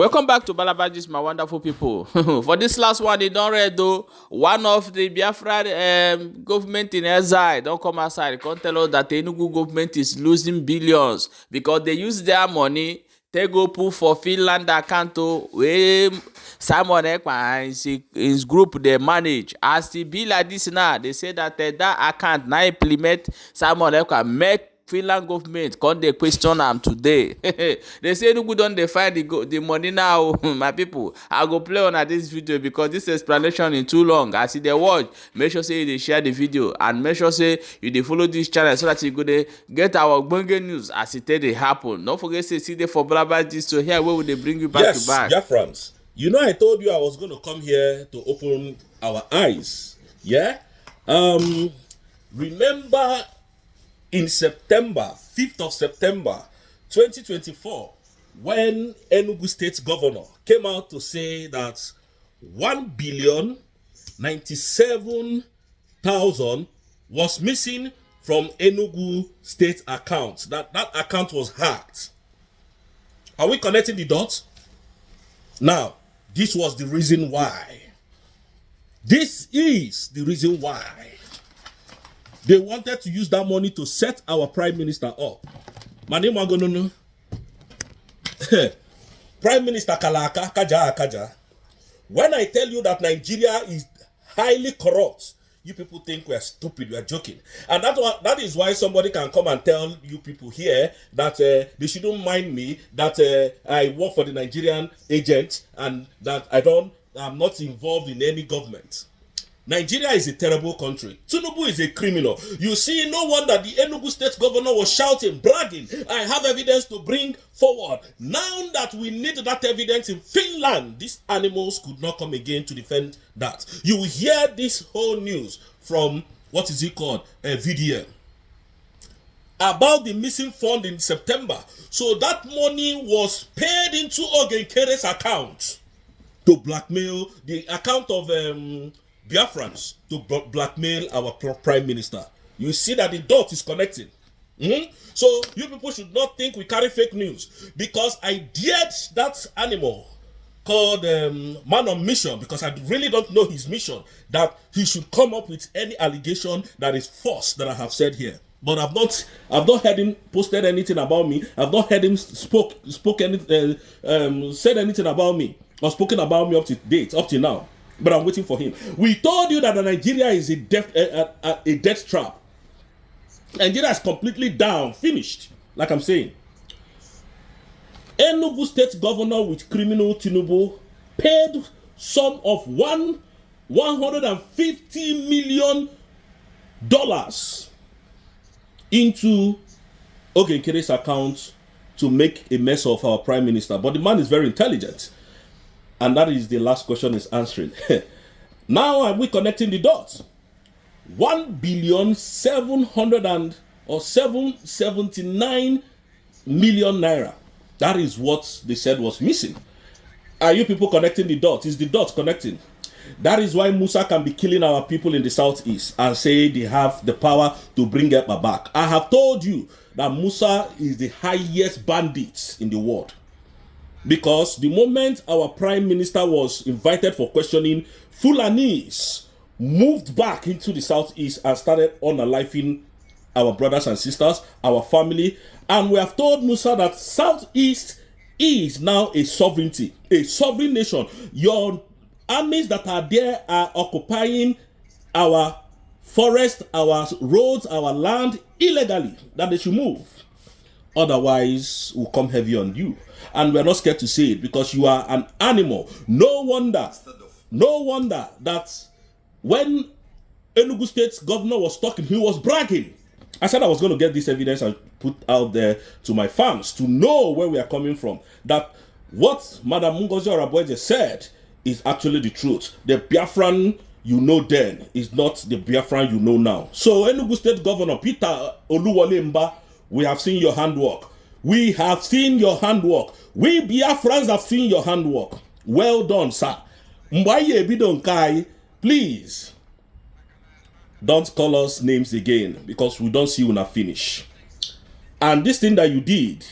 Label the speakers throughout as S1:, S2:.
S1: Welcome back to Balabajis, my wonderful people. For this last one, they don't read though. One of the Biafra government in exile don't come outside. They can't tell us that the Enugu government is losing billions because they use their money. They go put for Finland account where Simon Ekpa and his group they manage. As it be like this now, they say that that account now implement Simon Ekpa make Finland government come dey question am today. They say Enugu don dey find the money now. My people, I go play on this video because this explanation is too long. As you dey watch, make sure say you dey share the video and make sure say you dey follow this channel so that you go dey get our ogbonge news as it dey happen. Don't forget say see dey for Balabajis to hear where we dey bring you back to back.
S2: Yes, Biafrans. You know I told you I was going to come here to open our eyes. Yeah? Remember in September, 5th of September 2024, when Enugu State Governor came out to say that 1,097,000 was missing from Enugu State account. That account was hacked. Are we connecting the dots? Now, this was the reason why. This is the reason why. They wanted to use that money to set our prime minister up. My name is Prime Minister Kalaka, Kaja. When I tell you that Nigeria is highly corrupt, you people think we are stupid, we are joking. And that is why somebody can come and tell you people here that they shouldn't mind me, that I work for the Nigerian agent and that I'm not involved in any government. Nigeria is a terrible country. Tinubu is a criminal. You see, no wonder the Enugu State Governor was shouting, bragging, I have evidence to bring forward. Now that we need that evidence in Finland, these animals could not come again to defend that. You will hear this whole news from, what is it called, VDM, about the missing fund in September. So that money was paid into Ogenkere's account to blackmail the account of Biafrans to blackmail our prime minister. You see that the dot is connecting. So you people should not think we carry fake news, because I dared that animal called Man on Mission, because I really don't know his mission, that he should come up with any allegation that is false that I have said here. But I've not heard him posted anything about me. I've not heard him said anything about me or spoken about me up to date, up to now. But I'm waiting for him. We told you that Nigeria is a death trap. Nigeria is completely down, finished, like I'm saying. Enugu State Governor with criminal Tinubu paid sum of $150 million into Ogenkere's account to make a mess of our prime minister. But the man is very intelligent. And that is the last question is answering. Now are we connecting the dots? 779 million naira. That is what they said was missing. Are you people connecting the dots? Is the dots connecting? That is why Musa can be killing our people in the southeast and say they have the power to bring Ekpa back. I have told you that Musa is the highest bandit in the world. Because the moment our prime minister was invited for questioning, Fulanis moved back into the southeast and started unaliving our brothers and sisters, our family. And we have told Musa that southeast is now a sovereign nation. Your armies that are there are occupying our forest, our roads, our land illegally, that they should move. Otherwise, we'll come heavy on you. And we're not scared to say it because you are an animal. No wonder that when Enugu State's governor was talking, he was bragging. I said I was going to get this evidence and put out there to my fans to know where we are coming from. That what Madam Ngozi Oraboje said is actually the truth. The Biafran you know then is not the Biafran you know now. So Enugu State Governor Peter Oluwole Mbah, we have seen your handwork. We have seen your handwork. We Biafrans have seen your handwork. Well done, sir. Mbaye Bidonkai, please don't call us names again because we don't see una finish. And this thing that you did,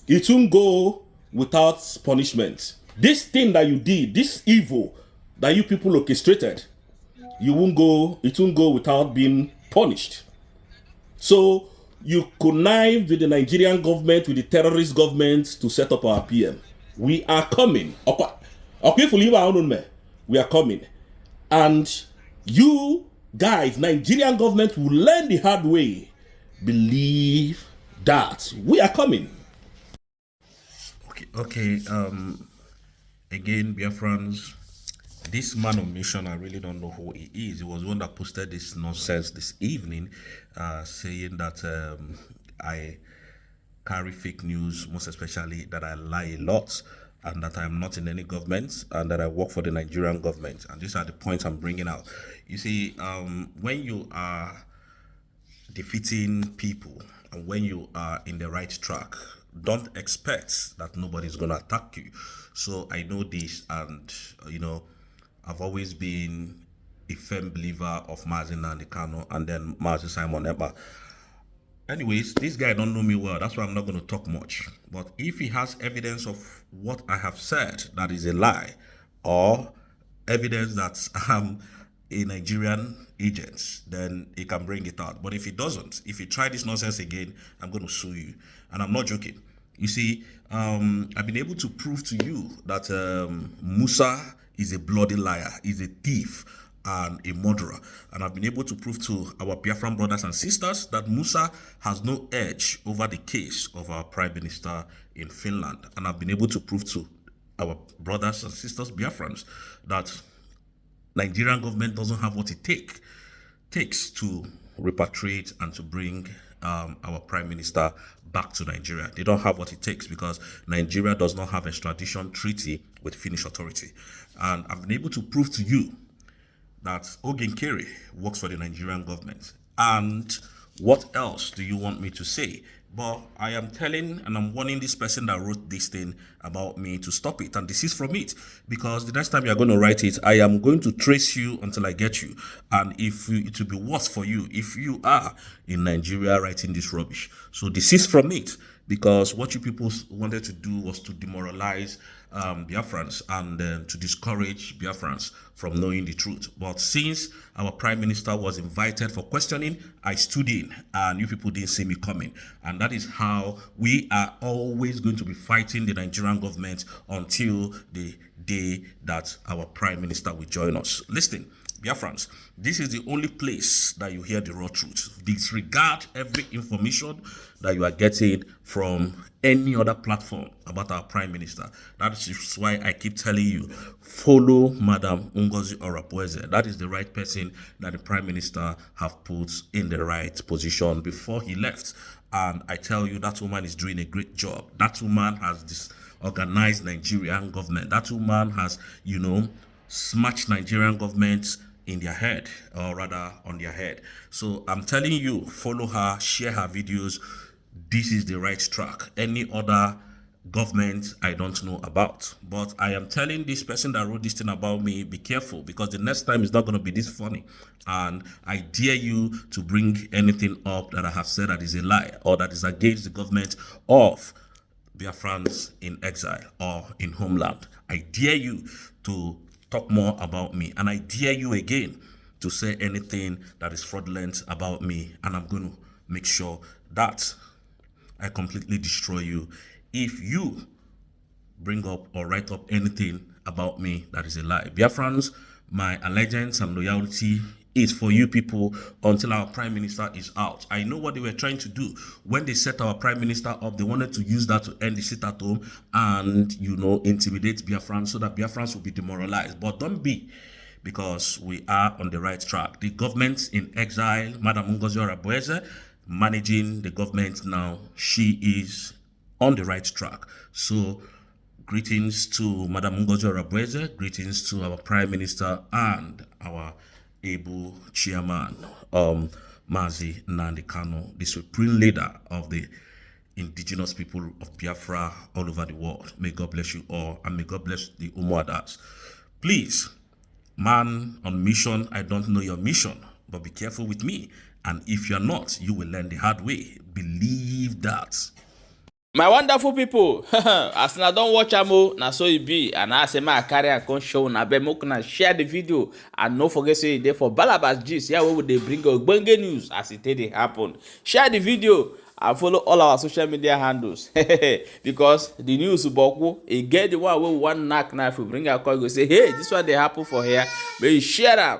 S2: it won't go without punishment. This thing that you did, this evil that you people orchestrated, it won't go without being punished. So you connived with the Nigerian government, with the terrorist government to set up our PM. We are coming. We are coming. And you guys, Nigerian government will learn the hard way. Believe that. We are coming.
S3: Okay. Again, Biafrans, this man of mission, I really don't know who he is. He was one that posted this nonsense this evening, saying that I carry fake news, most especially that I lie a lot, and that I'm not in any government, and that I work for the Nigerian government. And these are the points I'm bringing out. You see, when you are defeating people, and when you are in the right track, don't expect that nobody's going to attack you. So I know this, and I've always been a firm believer of Mazi Nnamdi Kanu and then Mazi Simon Ekpa. Anyways, this guy don't know me well. That's why I'm not going to talk much. But if he has evidence of what I have said that is a lie, or evidence that I'm a Nigerian agent, then he can bring it out. But if he doesn't, if he try this nonsense again, I'm going to sue you. And I'm not joking. You see, I've been able to prove to you that Musa is a bloody liar, is a thief, and a murderer. And I've been able to prove to our Biafran brothers and sisters that Musa has no edge over the case of our Prime Minister in Finland. And I've been able to prove to our brothers and sisters Biafrans that Nigerian government doesn't have what it takes to repatriate and to bring our Prime Minister back to Nigeria. They don't have what it takes because Nigeria does not have a extradition treaty with Finnish authority. And I've been able to prove to you that Ogen Kere works for the Nigerian government. And what else do you want me to say? But I am telling and I'm warning this person that wrote this thing about me to stop it and desist from it. Because the next time you're going to write it, I am going to trace you until I get you. And it will be worse for you if you are in Nigeria writing this rubbish. So desist from it. Because what you people wanted to do was to demoralize Biafrans and to discourage Biafrans from knowing the truth. But since our Prime Minister was invited for questioning, I stood in and you people didn't see me coming. And that is how we are always going to be fighting the Nigerian government until the day that our Prime Minister will join us. Listen, Biafrans, this is the only place that you hear the raw truth. Disregard every information that you are getting from any other platform about our Prime Minister. That is why I keep telling you, follow Madam Ngozi Orapueze. That is the right person that the Prime Minister have put in the right position before he left. And I tell you, that woman is doing a great job. That woman has disorganized Nigerian government. That woman has, smashed Nigerian governments in their head, or rather on their head. So I'm telling you, follow her, share her videos. This is the right track. Any other government I don't know about. But I am telling this person that wrote this thing about me, be careful, because the next time is not going to be this funny. And I dare you to bring anything up that I have said that is a lie or that is against the government of Biafrans in exile or in homeland. I dare you to talk more about me, and I dare you again to say anything that is fraudulent about me, and I'm going to make sure that I completely destroy you if you bring up or write up anything about me that is a lie. Biafrans, my allegiance and loyalty is for you people until our Prime Minister is out. I know what they were trying to do when they set our Prime Minister up. They wanted to use that to end the sit at home and, intimidate Biafrans so that Biafrans will be demoralized. But don't be, because we are on the right track. The government in exile, Madam Ngozi Orapueze, managing the government now, she is on the right track. So greetings to Madam Ngozi Orapueze, greetings to our Prime Minister and our able chairman, Mazi Nnamdi Kanu, the supreme leader of the indigenous people of Biafra all over the world. May God bless you all, and may God bless the Umuadas. Please, man on mission, I don't know your mission, but be careful with me. And if you're not, you will learn the hard way. Believe that.
S1: My wonderful people, as una don watch am o, na so e be, and I say make I carry am come show una, abeg make una share the video and no forget say e dey for Balabas Gist, here wey we dey bring ogbonge news as e take dey happen. Share the video and follow all our social media handles because the news boku e get the one wey we wan knack now. If we bring am come, go say hey, this one dey happen for here, make you share am.